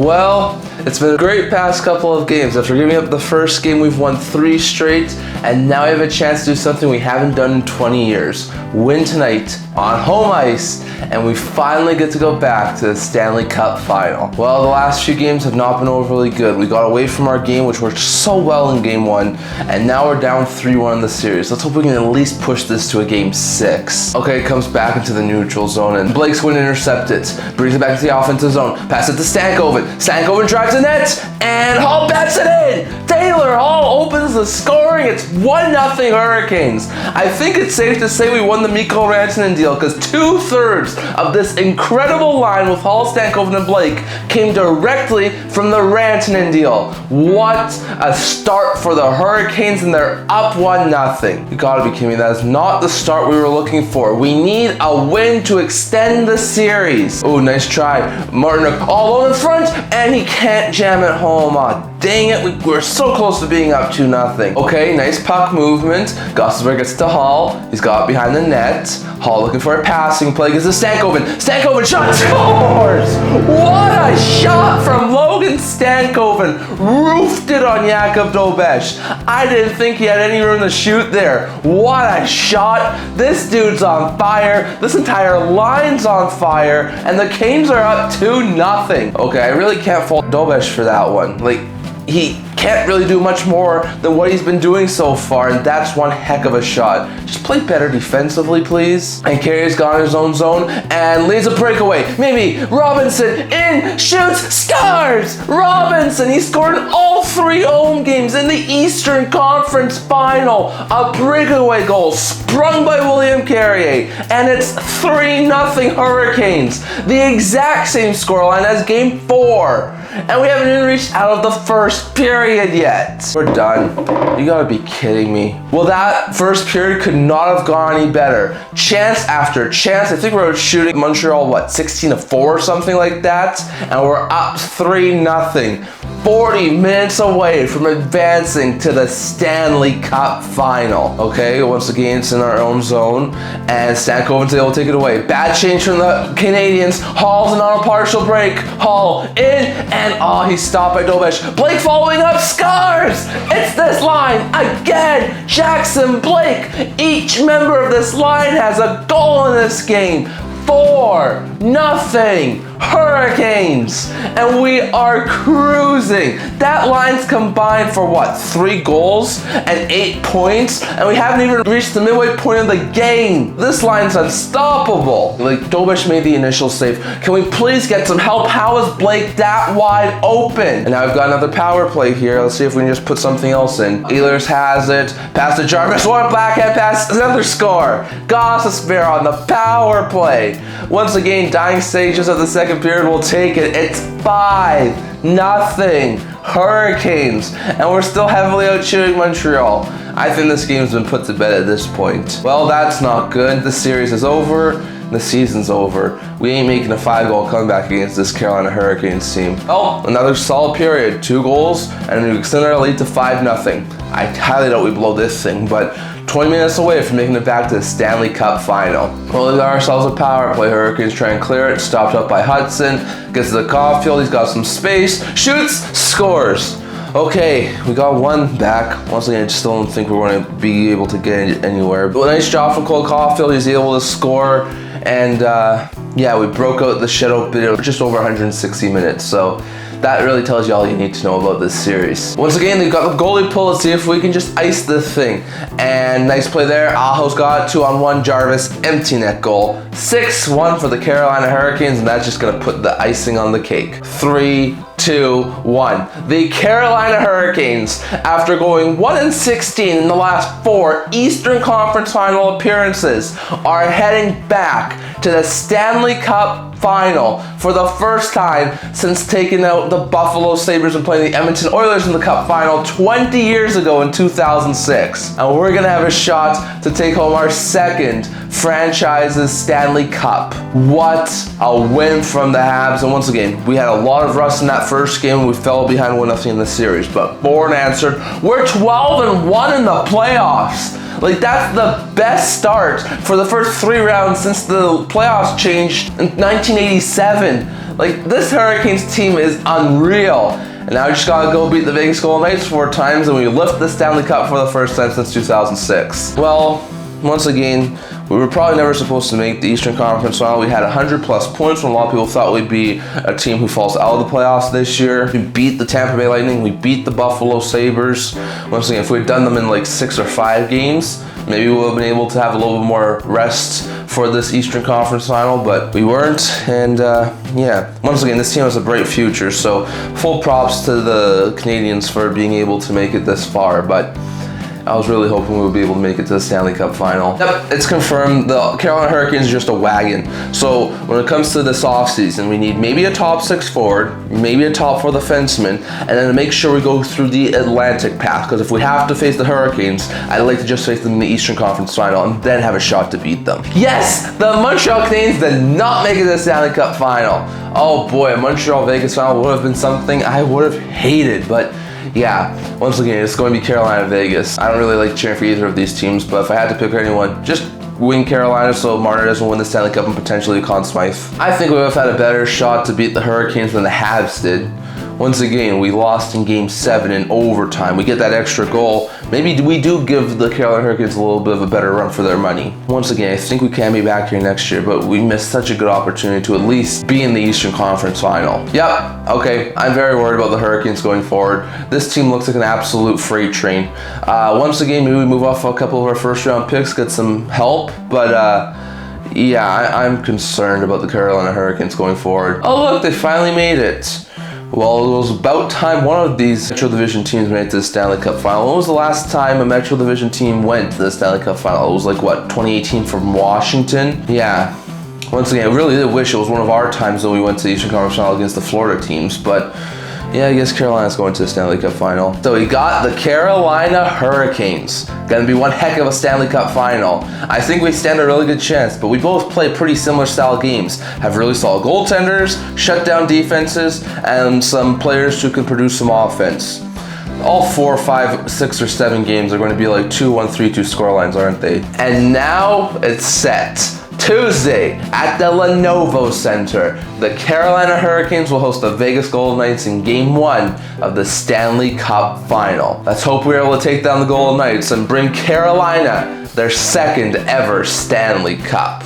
Well, it's been a great past couple of games. After giving up the first game, we've won 3 straight, and now we have a chance to do something we haven't done in 20 years. Win tonight on home ice, and we finally get to go back to the Stanley Cup final. Well, the last few games have not been overly good. We got away from our game, which worked so well in game 1, and now we're down 3-1 in the series. Let's hope we can at least push this to a game 6. Okay, it comes back into the neutral zone, and Blake's going to intercept it. Brings it back to the offensive zone. Pass it to Stankoven. Stankoven drives the net, and Hall bats it in! Taylor Hall opens the scoring. It's 1-0 Hurricanes. I think it's safe to say we won the Mikko Rantanen deal because 2/3 of this incredible line with Hall, Stankoven, and Blake came directly from the Rantanen deal. What a start for the Hurricanes, and they're up 1-0. You gotta be kidding me. That is not the start we were looking for. We need a win to extend the series. Oh, nice try. Martin all alone in front, and he can't jam it home. Aw, dang it, we're so close to being up 2-0. Okay, nice puck movement. Gosselberg gets to Hall. He's got it behind the net. Hall looking for a passing play. Gets to Stankoven. Stankoven shot scores! What a shot from Logan Stankoven. Roofed it on Jakub Dobesh. I didn't think he had any room to shoot there. What a shot. This dude's on fire. This entire line's on fire. And the Canes are up 2-0. Okay, I really can't fault Dobesh for that one. Like, he can't really do much more than what he's been doing so far, and that's one heck of a shot. Just play better defensively, please. And Carey's got in his own zone and leads a breakaway. Maybe Robinson in, shoots, scores! Robinson, he scored in all 3 home games in the Eastern Conference Final. A breakaway goal sprung by William Carrier, and it's 3-0 Hurricanes. The exact same scoreline as Game 4. And we haven't even reached out of the first period yet. We're done. You gotta be kidding me. Well, that first period could not have gone any better. Chance after chance. I think we were shooting Montreal, 16-4 or something like that. And we're up 3-0. 40 minutes away from advancing to the Stanley Cup final. Okay, once again, it's in our own zone. And Stankoven's able to take it away. Bad change from the Canadians. Hall's in on a partial break. Hall in, and he's stopped by Dobesh. Blake following up, scores! It's this line again. Jackson, Blake. Each member of this line has a goal in this game. 4-0 Hurricanes, and we are cruising. That line's combined for 3 goals and 8 points, and we haven't even reached the midway point of the game. This line's unstoppable. Like, Dobesh made the initial save. Can we please get some help? How is Blake that wide open? And now we've got another power play here. Let's see if we can just put something else in. Ehlers has it. Pass to Jarvis. One backhand pass. Another score. Gosselberg on the power play. Once again, dying stages of the second period will take it. It's 5-0 Hurricanes, and we're still heavily out shooting Montreal. I think this game's been put to bed at this point. Well, that's not good. The series is over. The season's over. We ain't making a 5-goal comeback against this Carolina Hurricanes team. Oh, another solid period. 2 goals, and we extend our lead to 5-0. I highly doubt we blow this thing, but 20 minutes away from making it back to the Stanley Cup final. Well, we got ourselves a power play. Hurricanes try and clear it. Stopped up by Hudson. Gets to the Caulfield. He's got some space. Shoots. Scores. Okay, we got 1 back. Once again, I still don't think we're going to be able to get anywhere. But nice job from Cole Caulfield. He's able to score. And yeah, we broke out the shutout bid just over 160 minutes. So that really tells you all you need to know about this series. Once again, they've got the goalie pull. Let's see if we can just ice this thing. And nice play there. Aho's got it. 2-on-1. Jarvis, empty net goal. 6-1 for the Carolina Hurricanes, and that's just gonna put the icing on the cake. 3-2-1. The Carolina Hurricanes, after going 1-16 in the last 4 Eastern Conference Final appearances, are heading back to the Stanley Cup final for the first time since taking out the Buffalo Sabres and playing the Edmonton Oilers in the Cup final 20 years ago in 2006. And we're gonna have a shot to take home our 2nd franchise's Stanley Cup. What a win from the Habs. And once again, we had a lot of rust in that first game. We fell behind 1-0 in the series, but Bourne answered. We're 12-1 in the playoffs. Like, that's the best start for the first 3 rounds since the playoffs changed in 1987. Like, this Hurricanes team is unreal. And now we just gotta go beat the Vegas Golden Knights 4 times and we lift the Stanley Cup for the first time since 2006. Well, once again, we were probably never supposed to make the Eastern Conference Final. We had 100 plus points when a lot of people thought we'd be a team who falls out of the playoffs this year. We beat the Tampa Bay Lightning, we beat the Buffalo Sabres. Once again, if we'd done them in like 6 or 5 games, maybe we would have been able to have a little bit more rest for this Eastern Conference Final, but we weren't. And yeah, once again, this team has a bright future, so full props to the Canadians for being able to make it this far. But I was really hoping we would be able to make it to the Stanley Cup Final. Yep, it's confirmed. The Carolina Hurricanes are just a wagon. So when it comes to this offseason, we need maybe a top 6 forward, maybe a top 4 defenseman, and then to make sure we go through the Atlantic path. Because if we have to face the Hurricanes, I'd like to just face them in the Eastern Conference Final and then have a shot to beat them. Yes, the Montreal Canadiens did not make it to the Stanley Cup Final. Oh boy, a Montreal-Vegas Final would have been something I would have hated, but yeah, once again, it's going to be Carolina-Vegas. I don't really like cheering for either of these teams, but if I had to pick anyone, just win Carolina so Marner doesn't win the Stanley Cup and potentially Conn Smythe. I think we would have had a better shot to beat the Hurricanes than the Habs did. Once again, we lost in Game 7 in overtime. We get that extra goal. Maybe we do give the Carolina Hurricanes a little bit of a better run for their money. Once again, I think we can be back here next year, but we missed such a good opportunity to at least be in the Eastern Conference Final. Yep, okay, I'm very worried about the Hurricanes going forward. This team looks like an absolute freight train. Once again, maybe we move off a couple of our first round picks, get some help, but yeah, I'm concerned about the Carolina Hurricanes going forward. Oh look, they finally made it. Well, it was about time one of these Metro Division teams made it to the Stanley Cup Final. When was the last time a Metro Division team went to the Stanley Cup Final? It was like, what, 2018 from Washington? Yeah. Once again, I really did wish it was one of our times that we went to the Eastern Conference Final against the Florida teams, but yeah, I guess Carolina's going to the Stanley Cup Final. So we got the Carolina Hurricanes. Gonna be one heck of a Stanley Cup Final. I think we stand a really good chance, but we both play pretty similar style games. Have really solid goaltenders, shut down defenses, and some players who can produce some offense. All 4, 5, 6, or 7 games are going to be like 2-1, 3-2 scorelines, aren't they? And now it's set. Tuesday at the Lenovo Center, the Carolina Hurricanes will host the Vegas Golden Knights in Game 1 of the Stanley Cup Final. Let's hope we're able to take down the Golden Knights and bring Carolina their 2nd ever Stanley Cup.